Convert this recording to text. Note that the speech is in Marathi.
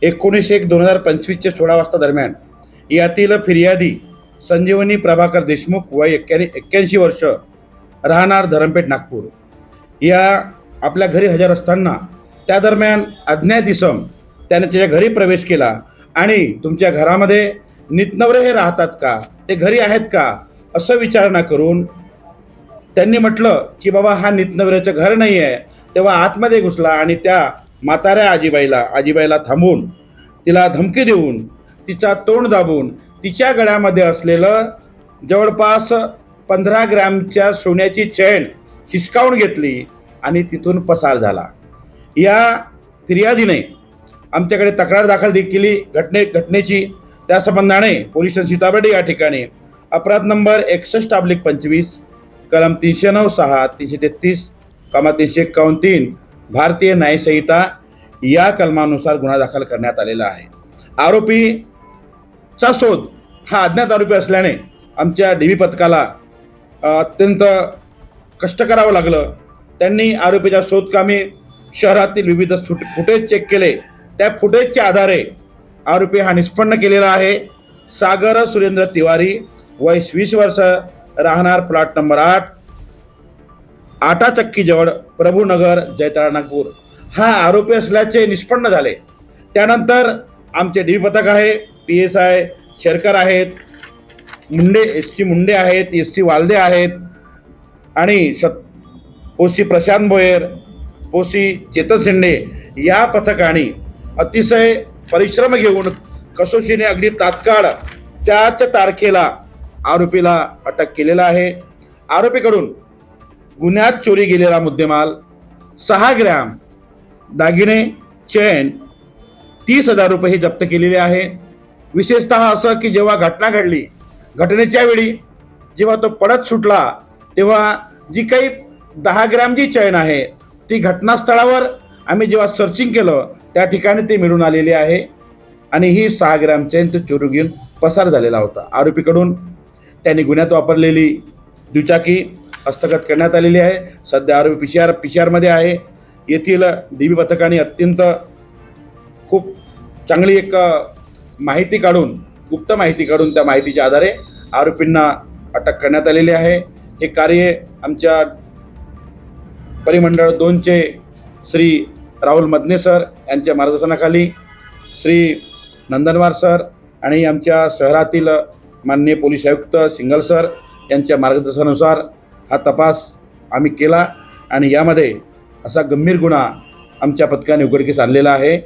19/1/2025 16 वाजता दरम्यान यातील फिर्यादी संजीवनी प्रभाकर देशमुख वय 81 वर्ष राहणार धरमपेठ नागपूर या आपल्या घरी हजर असताना त्या दरम्यान अज्ञात इसम त्याने त्याच्या घरी प्रवेश केला आणि तुमच्या घरामध्ये नितनवरे हे राहतात का, ते घरी आहेत का असं विचारणा करून त्यांनी म्हटलं की बाबा हा नितनवऱ्याचं घर नाही आहे. तेव्हा आतमध्ये घुसला आणि त्या म्हाताऱ्या आजीबाईला थांबवून तिला धमकी देऊन तिचा तोंड दाबून तिच्या गळ्यामध्ये असलेलं जवळपास 15 ग्रॅमच्या सोन्याची चैन हिसकावून घेतली आणि तिथून पसार झाला. या फिर्यादीने आमच्याकडे तक्रार दाखल केली घटनेची. त्या संबंधाने पोलीस स्टेशन सीताबर्डी या ठिकाणी अपराध नंबर 61/25 कलम 309(6), 333, 351 भारतीय न्यायसंहिता या कलमानुसार गुन्हा दाखल करण्यात आलेला आहे. आरोपीचा शोध हा अज्ञात आरोपी असल्याने आमच्या DB पथकाला अत्यंत कष्ट करावं लागलं. त्यांनी आरोपीच्या शोधकामी शहरातील विविध फुटेज चेक केले. त्या फुटेजच्या आधारे आरोपी हा निष्पन्न केलेला आहे. सागर सुरेंद्र तिवारी वय 20 वर्ष राहणार प्लॉट नंबर 8 आटा चक्कीजवळ प्रभूनगर जैताळा नागपूर हा आरोपी असल्याचे निष्पन्न झाले. त्यानंतर आमचे DB पथक आहे, PSI शेरकर आहेत, SC मुंडे आहेत, SC वालदे आहेत आणि पोसी प्रशांत भोयर, पोसी चेतन शिंदे या पथकाने अतिशय परिश्रम घेऊन कसोशीने अगदी तात्काळ त्याच तारखेला आरोपीला अटक केलेला आहे. आरोपीकडून गुन्ह्यात चोरी गेलेला मुद्देमाल 6 ग्रॅम दागिने चैन 30,000 रुपये हे जप्त केलेले आहे. विशेषतः असं की जेव्हा घटना घडली, घटनेच्या वेळी जेव्हा तो पळत सुटला तेव्हा जी काही 10 ग्रॅम जी चैन आहे ती घटनास्थळावर आम्ही जेव्हा सर्चिंग केलं त्या ठिकाणी ती मिळून आलेली आहे आणि ही 6 ग्रॅम चैन तो चोरून घेऊन पसार झालेला होता. आरोपीकडून त्यांनी गुन्ह्यात वापरलेली दुचाकी हस्तगत करण्यात आलेली आहे. सध्या आरोपी PCR मध्ये आहे. येथील DB पथकाने अत्यंत खूप चांगली एक माहिती काढून, गुप्त माहिती काढून त्या माहितीच्या आधारे आरोपींना अटक करण्यात आलेली आहे. हे कार्य आमच्या परिमंडळ 2चे श्री राहुल मदने सर यांच्या मार्गदर्शनाखाली श्री नंदनवार सर आणि आमच्या शहरातील माननीय पोलीस आयुक्त सिंगल सर यांच्या मार्गदर्शनानुसार हा तपास आम्ही केला आणि यामध्ये असा गंभीर गुन्हा आमच्या पथकाने उघडकीस आणलेला आहे.